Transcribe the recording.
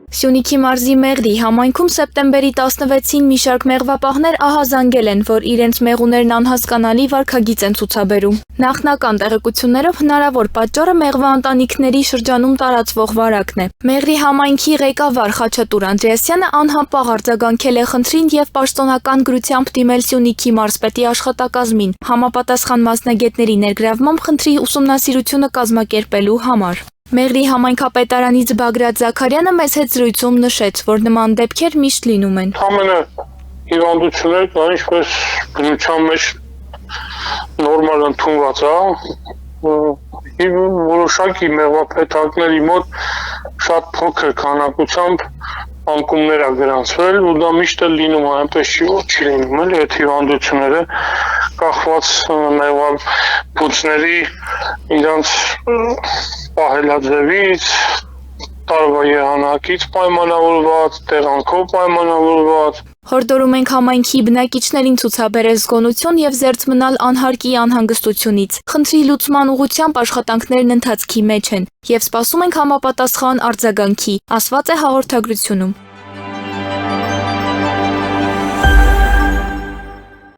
Սյունիքի մարզի Մեղրի համայնքում սեպտեմբերի 16-ին մի շարք մեղվապահներ ահազանգել են, որ իրենց մեղուներն անհասկանալի վարքագիծ են ցուցաբերում։ Նախնական տեղեկություններով հնարավոր պատճառը մեղվա ընտանիքների շրջանում տարածվող վարակն է։ Մեղրի համայնքի ղեկավար Խաչատուր Անդրեասյանը անհապաղ արձագանքել է խնդրին եւ պաշտոնական գրությամբ դիմել Սյունիքի մարզպետի աշխատակազմին, համապատասխան մասնագետների ներգրավմամբ խնդրի ուսումնասիրությունը կազմակերպելու համար։ Մեղրի համայնքապետարանից Բագրատ Զաքարյանը մեծ հետ զրույցում նշեց, որ նման դեպքեր միշտ լինում են։ Ամենը հիվանդությունները կա, ինչպես բնության մեջ նորմալ ընդունված է, որոշակի մեղվապետակների մոտ շատ փոքր քանակությամբ անկումներ է գրանցվել, ու դա միշտ է լինում, այնպես չի որ չի լինում, էլի այդ հիվանդությունները կախված մեղվաբույծների իրանց պահելաձևից, տարվա եղանակից պայմանավորված, տեղանքով պայմանավորված։ Հորդորում ենք համայնքի բնակիչներին ցուցաբերել զգոնություն եւ զերծ մնալ անհարկի անհանգստությունից։ Խնդրի լուծման ուղղությամբ աշխատանքներն ընթացքի մեջ են եւ սպասում ենք համապատասխան արձագանքի, ասված է հաղորդագրությունում։